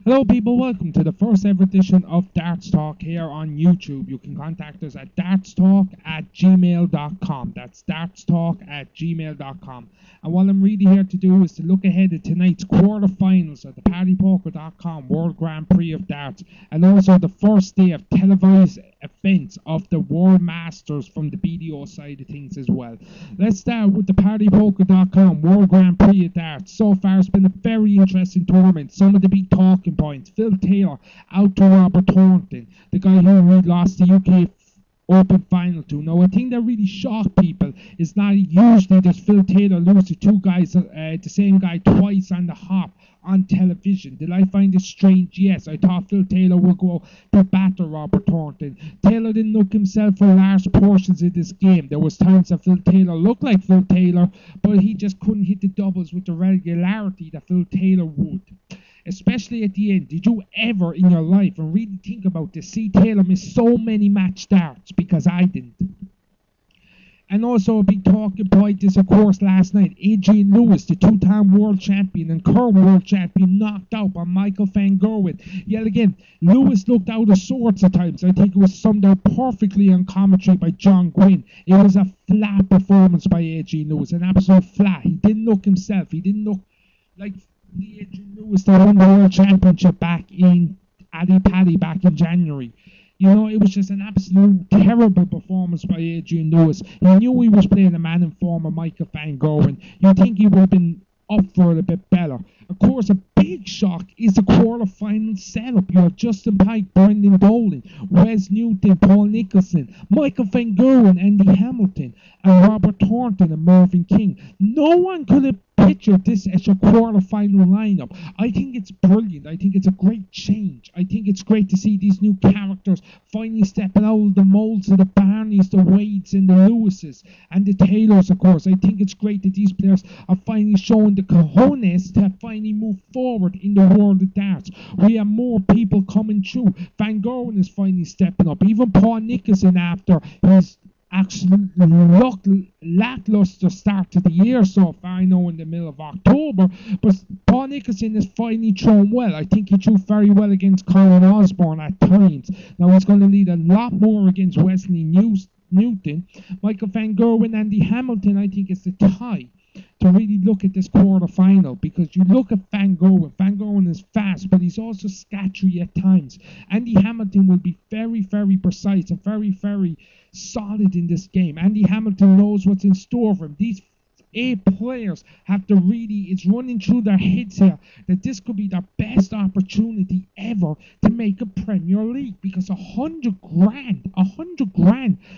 Hello people, welcome to the first ever edition of Darts Talk here on YouTube. You can contact us at dartstalk@gmail.com. That's dartstalk@gmail.com. And what I'm really here to do is to look ahead at tonight's quarterfinals of the PDCpoker.com World Grand Prix of Darts, and also the first day of televised events of the World Masters from the BDO side of things as well. Let's start with the PDCpoker.com World Grand Prix of Darts. So far it's been a very interesting tournament. Some of the big talking points: Phil Taylor out to Robert Thornton, the guy who we lost the UK Open final to. Now, a thing that really shocked people is not usually does Phil Taylor lose to two guys, the same guy twice on the hop on television. Did I find it strange? Yes, I thought Phil Taylor would go to batter Robert Thornton. Taylor didn't look himself for large portions of this game. There was times that Phil Taylor looked like Phil Taylor, but he just couldn't hit the doubles with the regularity that Phil Taylor would, especially at the end. Did you ever in your life, and really think about this, see Taylor miss so many match starts? Because I didn't. And also a big talking point is, of course, last night, Adrian Lewis, the two-time world champion and current world champion, knocked out by Michael van Gerwen. Yet again, Lewis looked out of sorts at times. I think it was summed up perfectly on commentary by John Gwynn. It was a flat performance by Adrian Lewis, an absolute flat. He didn't look himself. He didn't look like the Adrian Lewis that won the World Championship back in Ali Pali back in January. You know, it was just an absolute terrible performance by Adrian Lewis. He knew he was playing a man in form of Michael van Gerwen. You'd think he would have been up for it a bit better. Of course, a big shock is the quarter-final setup. You have Justin Pike, Brendan Dolan, Wes Newton, Paul Nicholson, Michael van Gerwen, Andy Hamilton, and Robert Thornton and Mervyn King. No one could have pictured this as your quarter-final lineup. I think it's brilliant. I think it's a great change. I think it's great to see these new characters finally stepping out of the molds of the Barneys, the Wades, and the Lewises, and the Taylors, of course. I think it's great that these players are finally showing the cojones to finally move forward in the world of darts. We have more people coming through. Van Gerwen is finally stepping up. Even Paul Nicholson, after his absolutely lackluster start to the year so far, I know in the middle of October, but Paul Nicholson is finally thrown well. I think he threw very well against Colin Osborne at times. Now he's going to need a lot more against Wesley Newton. Michael van Gerwen, Andy Hamilton, I think is the tie to really look at this quarter-final, because you look at Van Gerwen. Van Gerwen is fast, but he's also scattery at times. Andy Hamilton will be very, very precise and very, very solid in this game. Andy Hamilton knows what's in store for him. These 8 players have to really, it's running through their heads here that this could be their best opportunity ever to make a Premier League, because 100 grand,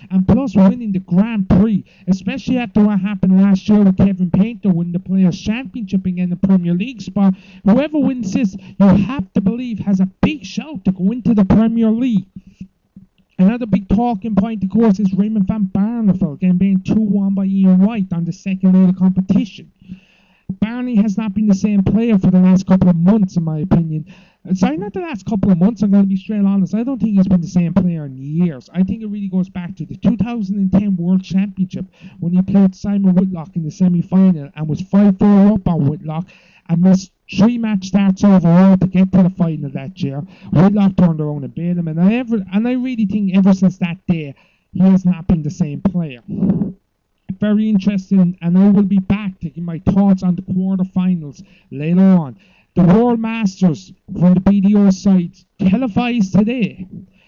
and plus winning the Grand Prix, especially after what happened last year with Kevin Painter winning the Players' Championship and getting the Premier League spot. Whoever wins this, you have to believe, has a big shout to go into the Premier League. Another big talking point, of course, is Raymond van Barneveld getting beaten 2-1 by Ian White on the second day of the competition. Barney has not been the same player for the last couple of months, in my opinion. Sorry, not the last couple of months, I'm going to be straight honest. I don't think he's been the same player in years. I think it really goes back to the 2010 World Championship when he played Simon Whitlock in the semi-final and was 5-4 up on Whitlock and missed 3 match starts overall to get to the final that year. Whitlock turned around and beat him, and I really think ever since that day, he has not been the same player. Very interesting, and I will be back taking my thoughts on the quarterfinals later on. The World Masters from the BDO side, televised today.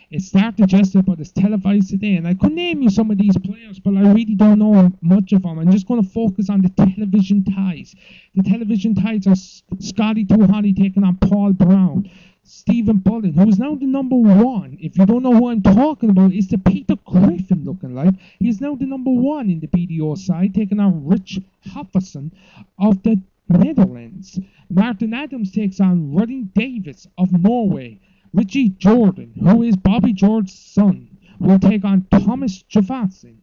It started yesterday, but it's televised today. And I could name you some of these players, but I really don't know much of them. I'm just going to focus on the television ties. The television ties are Scotty Tuhani taking on Paul Brown. Stephen Bullen, who is now the number 1. If you don't know who I'm talking about, it's the Peter Griffin looking like. He is now the number 1 in the BDO side, taking on Rich Hofferson of the Netherlands. Martin Adams takes on Ruddy Davis of Norway. Richie Jordan, who is Bobby George's son, will take on Thomas Javasin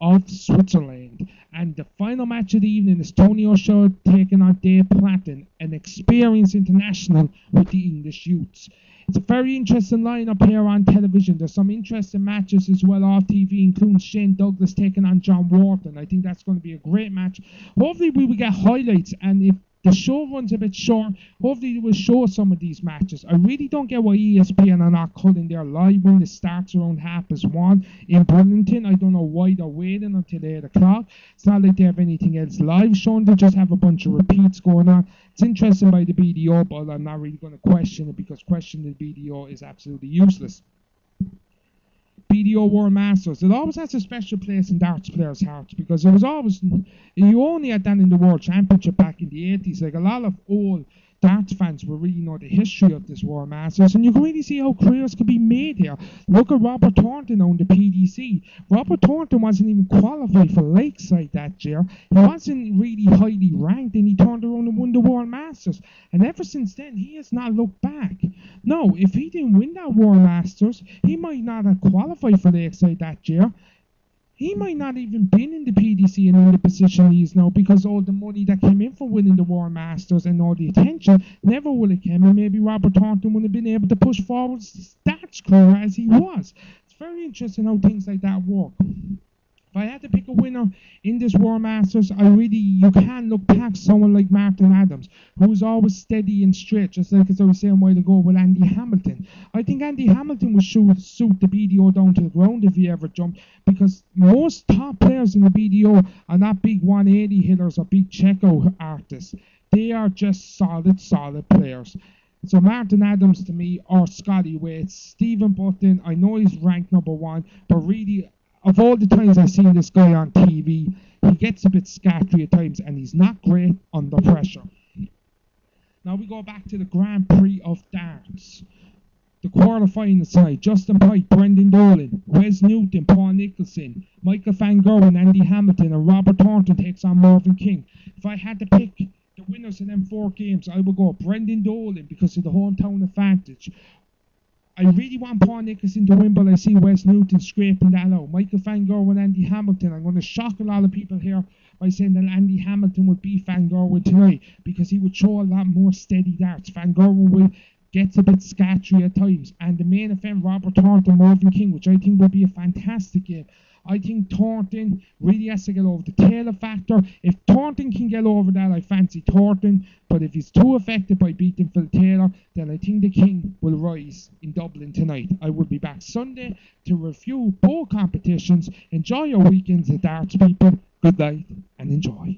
of Switzerland. And the final match of the evening is Tony O'Shea taking on Dave Platten, an experienced international with the English youths. It's a very interesting lineup here on television. There's some interesting matches as well off TV, including Shane Douglas taking on John Wharton. I think that's going to be a great match. Hopefully we will get highlights, and if The show runs a bit short. Hopefully they will show some of these matches. I really don't get why ESPN are not cutting their live when it starts around 1:30 in Burlington. I don't know why they're waiting until 8 o'clock. It's not like they have anything else live shown. They just have a bunch of repeats going on. It's interesting by the BDO, but I'm not really going to question it because questioning the BDO is absolutely useless. BDO World Masters, it always has a special place in darts players' hearts because it was always, you only had that in the World Championship back in the 80s. Like a lot of old darts fans will really know the history of this World Masters, and you can really see how careers could be made here. Look at Robert Thornton on the PDC. Robert Thornton wasn't even qualified for Lakeside that year. He wasn't really highly ranked, and he turned around and won the World Masters. And ever since then, he has not looked back. No, if he didn't win that World Masters, he might not have qualified for Lakeside that year. He might not even been in the PDC and in the position he is now because all the money that came in for winning the World Masters and all the attention never would have come, and maybe Robert Thornton would have been able to push forward his stats career as he was. It's very interesting how things like that work. If I had to pick a winner in this World Masters, you can't look past someone like Martin Adams, who is always steady and straight, just like as I was saying a while ago with Andy Hamilton. I think Andy Hamilton would suit the BDO down to the ground if he ever jumped, because most top players in the BDO are not big 180 hitters or big checkout artists. They are just solid players. So Martin Adams to me, or Scotty Waits, Stephen Button, I know he's ranked number 1, but really, of all the times I've seen this guy on TV, he gets a bit scattery at times, and he's not great under pressure. Now we go back to the Grand Prix of Darts. The quarter-final side: Justin Pike, Brendan Dolan, Wes Newton, Paul Nicholson, Michael Van Gerwen, Andy Hamilton, and Robert Thornton takes on Mervyn King. If I had to pick the winners in them 4 games, I would go Brendan Dolan because of the hometown advantage. I really want Paul Nicholson to win, but I see Wes Newton scraping that out. Michael Van Gerwen, Andy Hamilton. I'm going to shock a lot of people here by saying that Andy Hamilton would beat Van Gerwen tonight because he would show a lot more steady darts. Van Gerwen gets a bit scattery at times. And the main event, Robert Thornton, Mervyn King, which I think will be a fantastic game. I think Thornton really has to get over the Taylor factor. If Thornton can get over that, I fancy Thornton. But if he's too affected by beating Phil Taylor, then I think the King will rise in Dublin tonight. I will be back Sunday to review both competitions. Enjoy your weekends at darts, people. Good night and enjoy.